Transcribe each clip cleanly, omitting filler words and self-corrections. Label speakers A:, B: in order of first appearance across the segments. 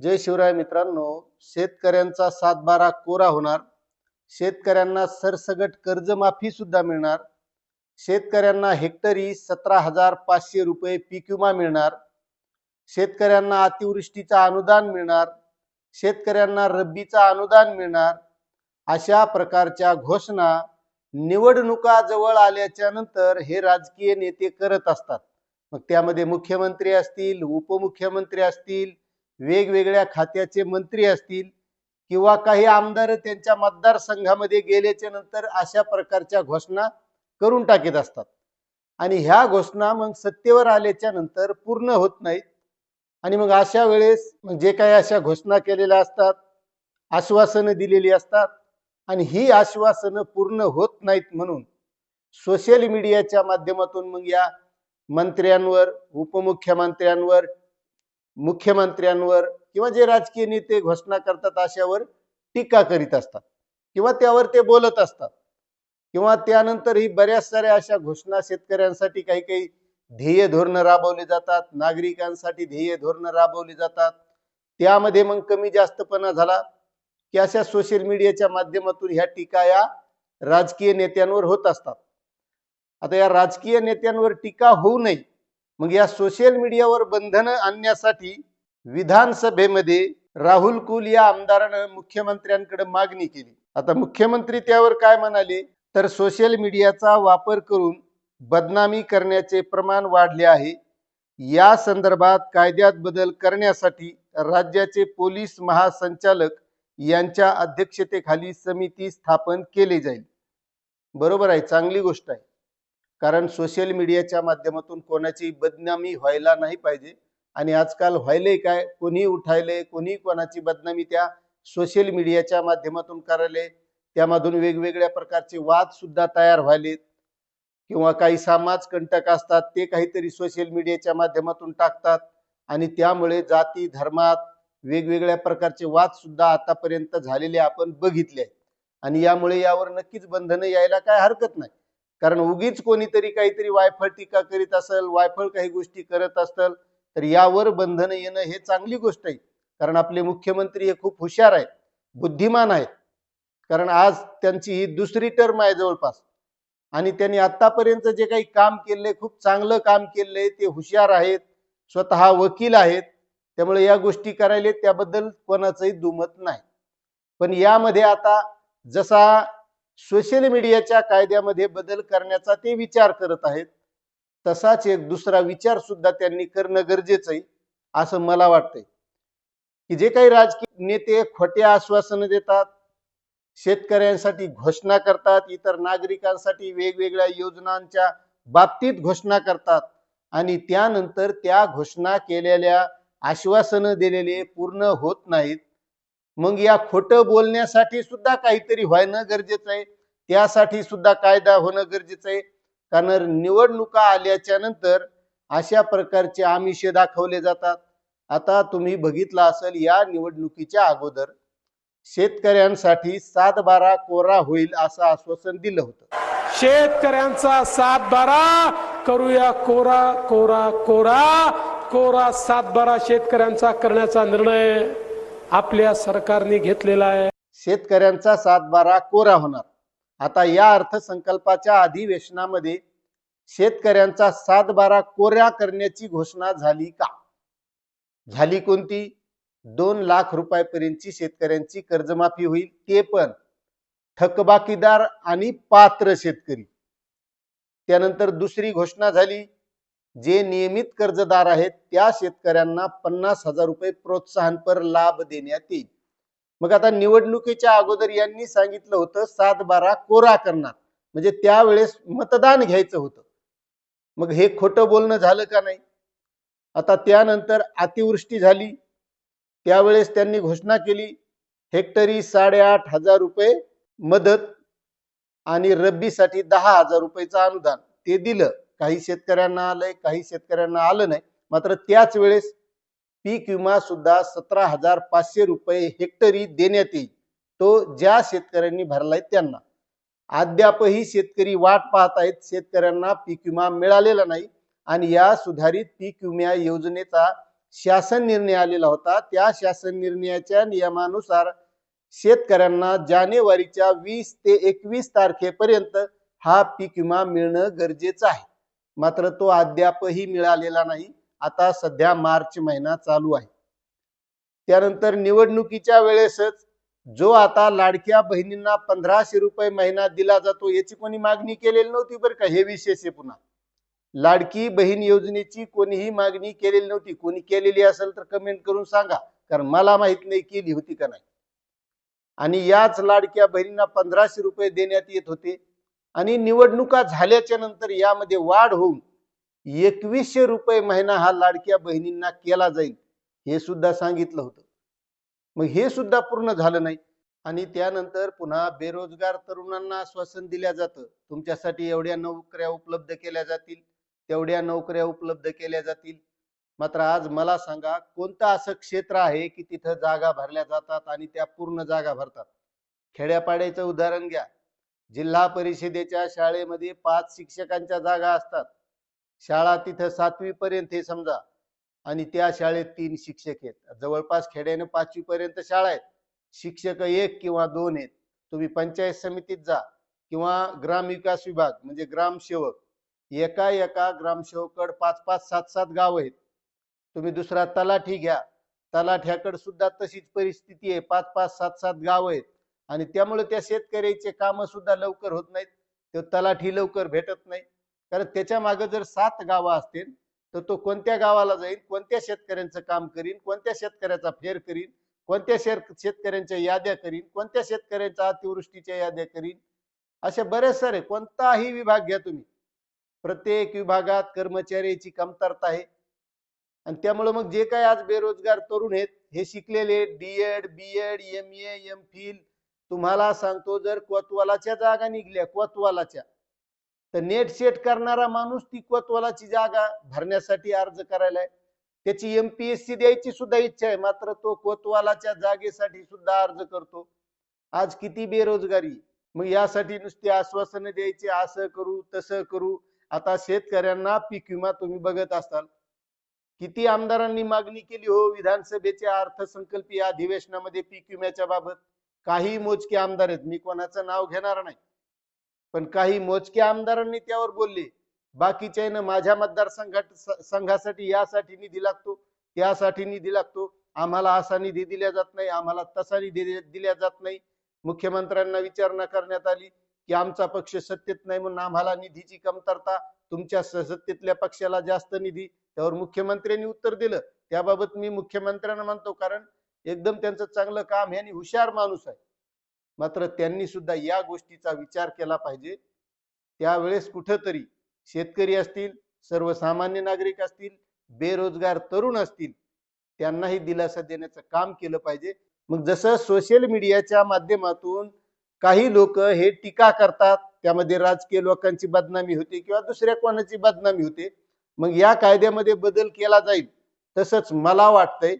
A: जय शिवराय मित्रांनो, शेतकऱ्यांचा सातबारा कोरा होणार. शेतकऱ्यांना सरसगट कर्जमाफी सुद्धा मिळणार. शेतकऱ्यांना हेक्टरी 17,500 रुपये पीक विमा मिळणार. शेतकऱ्यांना अतिवृष्टीचा अनुदान मिळणार. शेतकऱ्यांना रब्बीचा अनुदान मिळणार. अशा प्रकारच्या घोषणा निवडणुका जवळ आल्याच्या नंतर हे राजकीय नेते करत असतात. मग त्यामध्ये मुख्यमंत्री असतील, उपमुख्यमंत्री असतील, वेगवेगळ्या खात्याचे मंत्री असतील किंवा काही आमदार त्यांच्या मतदारसंघामध्ये गेल्याच्या नंतर अशा प्रकारच्या घोषणा करून टाकीत असतात. आणि ह्या घोषणा मग सत्तेवर आल्याच्या नंतर पूर्ण होत नाहीत. आणि मग अशा वेळेस जे काही अशा घोषणा केलेल्या असतात, आश्वासनं दिलेली असतात आणि ही आश्वासनं पूर्ण होत नाहीत म्हणून सोशल मीडियाच्या माध्यमातून मग या मंत्र्यांवर, उपमुख्यमंत्र्यांवर, मुख्यमंत्र्यांवर किंवा जे राजकीय नेते घोषणा करतात अशावर टीका करीत असतात किंवा त्यावर ते बोलत असतात. किंवा त्यानंतर ही बऱ्याच साऱ्या अशा घोषणा शेतकऱ्यांसाठी काही काही ध्येय धोरणं राबवली जातात, नागरिकांसाठी ध्येय धोरणं राबवली जातात. त्यामध्ये मग कमी जास्तपणा झाला की अशा सोशल मीडियाच्या माध्यमातून ह्या टीका या राजकीय नेत्यांवर होत असतात. आता या राजकीय नेत्यांवर टीका होऊ नये मग या सोशल मीडियावर बंधनं आणण्यासाठी विधानसभेमध्ये राहुल कुल या आमदारानं मुख्यमंत्र्यांकडे मागणी केली. आता मुख्यमंत्री त्यावर काय म्हणाले तर सोशल मीडियाचा वापर करून बदनामी करण्याचे प्रमाण वाढले आहे. या संदर्भात कायद्यात बदल करण्यासाठी राज्याचे पोलीस महासंचालक यांच्या अध्यक्षतेखाली समिती स्थापन केली जाईल. बरोबर आहे, चांगली गोष्ट आहे. कारण सोशल मीडियाच्या माध्यमातून कोणाची बदनामी व्हायला नाही पाहिजे. आणि आजकाल व्हायले काय, कोणी उठायले, कोणी कोणाची बदनामी त्या सोशल मीडियाच्या माध्यमातून करायले. त्यामधून वेगवेगळ्या प्रकारचे वाद सुद्धा तयार व्हायलेत किंवा काही समाज कंटक असतात ते काहीतरी सोशल मीडियाच्या माध्यमातून टाकतात आणि त्यामुळे जाती धर्मात वेगवेगळ्या प्रकारचे वाद सुद्धा आतापर्यंत झालेले आपण बघितले आहेत. आणि यामुळे यावर नक्कीच बंधनं यायला काय हरकत नाही. कारण उगीच कोणीतरी काहीतरी वायफळ टीका करीत असेल, वायफळ काही गोष्टी करत असतील तर यावर बंधनं येणं हे चांगली गोष्ट आहे. कारण आपले मुख्यमंत्री हे खूप हुशार आहेत, बुद्धिमान आहेत. कारण आज त्यांची ही दुसरी टर्म आहे जवळपास आणि त्यांनी आतापर्यंत जे काही काम केले खूप चांगलं काम केले. ते हुशार आहेत, स्वतः वकील आहेत. त्यामुळे या गोष्टी करायला त्याबद्दल कोणाचंही दुमत नाही. पण यामध्ये आता जसा सोशल मीडियाच्या कायद्यामध्ये बदल करण्याचा ते विचार करत आहेत तसाच एक दुसरा विचार सुद्धा त्यांनी करणं गरजेचं आहे असं मला वाटतंय. की जे काही राजकीय नेते खोटे आश्वासनं देतात, शेतकऱ्यांसाठी घोषणा करतात, इतर नागरिकांसाठी वेगवेगळ्या योजनांच्या बाबतीत घोषणा करतात आणि त्यानंतर त्या घोषणा केलेल्या आश्वासनं दिलेले पूर्ण होत नाहीत. मग या खोटं बोलण्यासाठी सुद्धा काहीतरी व्हायनं गरजेचं आहे. त्यासाठी सुद्धा कायदा होणं गरजेचं आहे. कारण निवडणुका आल्याच्या नंतर अशा प्रकारचे आमिषे दाखवले जातात. आता तुम्ही बघितलं असेल या निवडणुकीच्या अगोदर शेतकऱ्यांसाठी 7/12 कोरा होईल असं आश्वासन दिलं होतं.
B: शेतकऱ्यांचा 7/12 करूया कोरा कोरा कोरा कोरा. 7/12 शेतकऱ्यांचा करण्याचा निर्णय आपल्या सरकारने घेतलेला आहे.
A: शेतकऱ्यांचा 7/12 कोरा होणार. आता या अर्थसंकल्पाच्या अधिवेशनामध्ये शेतकऱ्यांचा 7/12 कोऱ्या करण्याची घोषणा झाली का? झाली कोणती? 2 लाख रुपयापर्यंतची शेतकऱ्यांची कर्जमाफी होईल, ते पण थकबाकीदार आणि पात्र शेतकरी. त्यानंतर दुसरी घोषणा झाली, जे नियमित कर्जदार आहेत त्या शेतकऱ्यांना 50,000 रुपये प्रोत्साहनपर लाभ देण्यात येईल. मग आता निवडणुकीच्या अगोदर यांनी सांगितलं होतं 7/12 कोरा करणार, म्हणजे त्यावेळेस मतदान घ्यायचं होतं. मग हे खोटं बोलणं झालं का नाही? आता त्यानंतर अतिवृष्टी झाली, त्यावेळेस त्यांनी घोषणा केली हेक्टरी 8,500 रुपये मदत आणि रब्बीसाठी 10,000 रुपयाचं अनुदान ते दिलं. काही शेतकऱ्यांना आलंय, काही शेतकऱ्यांना आलं नाही. मात्र त्याच वेळेस पीक विमा सुद्धा 17,500 रुपये हेक्टरी देण्यात येईल, तो ज्या शेतकऱ्यांनी भरलाय त्यांना. अद्यापही शेतकरी वाट पाहत आहेत, शेतकऱ्यांना पीक विमा मिळालेला नाही आणि या सुधारित पीक विमा योजनेचा शासन निर्णय आलेला होता. त्या शासन निर्णयाच्या नियमानुसार शेतकऱ्यांना जानेवारीच्या 20 ते 21 तारखेपर्यंत हा पीक विमा मिळणं गरजेचं आहे. मात्र तो अद्यापही मिळालेला नाही. आता सध्या मार्च महिना चालू आहे. त्यानंतर निवडणुकीच्या वेळेसच जो आता लाडक्या बहिणींना 1500 रुपये महिना दिला जातो याची कोणी मागणी केलेली नव्हती बरं का. हे विशेष आहे. पुन्हा लाडकी बहीण योजनेची कोणीही मागणी केलेली नव्हती. कोणी केलेली असेल तर कमेंट करून सांगा, कारण मला माहित नाही केली होती का नाही. आणि याच लाडक्या बहिणींना 1500 रुपये देण्यात येत होते आणि निवडणुका झाल्याच्या नंतर यामध्ये वाढ होऊन 2100 रुपये महिना हा लाडक्या बहिणींना केला जाईल हे सुद्धा सांगितलं होतं. मग हे सुद्धा पूर्ण झालं नाही. आणि त्यानंतर पुन्हा बेरोजगार तरुणांना आश्वासन दिल्या जातं, तुमच्यासाठी एवढ्या नोकऱ्या उपलब्ध केल्या जातील, तेवढ्या नोकऱ्या उपलब्ध केल्या जातील. मात्र आज मला सांगा, कोणतं असं क्षेत्र आहे की तिथं जागा भरल्या जातात आणि त्या पूर्ण जागा भरतात? खेड्यापाड्याचं उदाहरण घ्या. जिल्हा परिषदेच्या शाळेमध्ये 5 शिक्षकांच्या जागा असतात. शाळा तिथं 7वी पर्यंत हे समजा, आणि त्या शाळेत 3 शिक्षक आहेत. जवळपास खेड्याने 5वी पर्यंत शाळा आहेत, शिक्षक 1 किंवा 2 आहेत. तुम्ही पंचायत समितीत जा किंवा ग्रामविकास विभाग म्हणजे ग्रामसेवक, एका एका ग्रामसेवकड 5-5, 7-7 गाव आहेत. तुम्ही दुसरा तलाठी घ्या, तलाठ्याकडे सुद्धा तशीच परिस्थिती आहे, 5-5, 7-7 गाव आहेत. आणि त्यामुळे त्या शेतकऱ्याचे काम सुद्धा लवकर होत नाहीत. तो तलाठी लवकर भेटत नाही, कारण त्याच्या मागे जर 7 गावं असतील तर तो कोणत्या गावाला जाईल, कोणत्या शेतकऱ्यांचं काम करीन, कोणत्या शेतकऱ्याचा फेर करीन, कोणत्या शेतकऱ्यांच्या याद्या करीन, कोणत्या शेतकऱ्यांच्या अतिवृष्टीच्या याद्या करीन. असे बरेच सारे, कोणताही विभाग घ्या तुम्ही, प्रत्येक विभागात कर्मचाऱ्याची कमतरता आहे. आणि त्यामुळे मग जे काही आज बेरोजगार तरुण आहेत, हे शिकलेले डीएड, बीएड, एमए, एमफिल, तुम्हाला सांगतो, जर कोतवालाच्या जागा निघल्या कोतवालाच्या, तर नेट सेट करणारा माणूस ती कोतवालाची जागा भरण्यासाठी अर्ज करायला आहे. त्याची एमपीएससी द्यायची सुद्धा इच्छा आहे, मात्र तो कोतवालाच्या जागेसाठी सुद्धा अर्ज करतो. आज किती बेरोजगारी. मग यासाठी नुसती आश्वासनं द्यायची, असं करू तसं करू. आता शेतकऱ्यांना पीक विमा तुम्ही बघत असाल, किती आमदारांनी मागणी केली हो विधानसभेच्या अर्थसंकल्पीय अधिवेशनामध्ये पीक विम्याच्या बाबत. काही मोजके आमदार आहेत, मी कोणाचं नाव घेणार नाही, पण काही मोजक्या आमदारांनी त्यावर बोलले. बाकीच्या माझ्या संघासाठी यासाठी निधी लागतो, त्यासाठी निधी लागतो, आम्हाला असा निधी दिला जात नाही, आम्हाला तसा निधी दिला जात नाही. मुख्यमंत्र्यांना विचारणा करण्यात आली की आमचा पक्ष सत्तेत नाही म्हणून आम्हाला निधीची कमतरता, तुमच्या सत्तेतल्या पक्षाला जास्त निधी. त्यावर मुख्यमंत्र्यांनी उत्तर दिलं. त्याबाबत मी मुख्यमंत्र्यांना म्हणतो, कारण एकदम त्यांचं चांगलं काम आहे आणि हुशार माणूस आहे. मात्र त्यांनी सुद्धा या गोष्टीचा विचार केला पाहिजे. त्यावेळेस कुठंतरी शेतकरी असतील, सर्वसामान्य नागरिक असतील, बेरोजगार तरुण असतील, त्यांनाही दिलासा देण्याचं काम केलं पाहिजे. मग जसं सोशल मीडियाच्या माध्यमातून काही लोक हे टीका करतात, त्यामध्ये राजकीय लोकांची बदनामी होते किंवा दुसऱ्या कोणाची बदनामी होते. मग या कायद्यामध्ये बदल केला जाईल. तसंच मला वाटतंय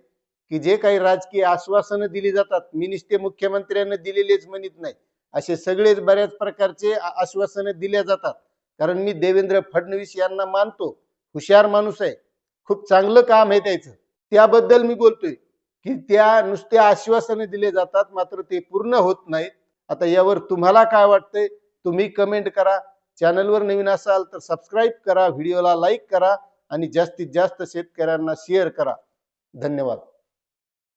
A: की जे काही राजकीय आश्वासनं दिली जातात, मी नुसते मुख्यमंत्र्यांना दिलेलेच म्हणत नाही, असे सगळेच बऱ्याच प्रकारचे आश्वासनं दिल्या जातात. कारण मी देवेंद्र फडणवीस यांना मानतो, हुशार माणूस आहे, खूप चांगलं काम आहे त्याचं, त्याबद्दल मी बोलतोय की त्या नुसत्या आश्वासनं दिले जातात, मात्र ते पूर्ण होत नाहीत. आता यावर तुम्हाला काय वाटतंय, तुम्ही कमेंट करा. चॅनलवर नवीन असाल तर सबस्क्राईब करा, व्हिडिओला लाईक करा आणि जास्तीत जास्त शेतकऱ्यांना शेअर करा. धन्यवाद.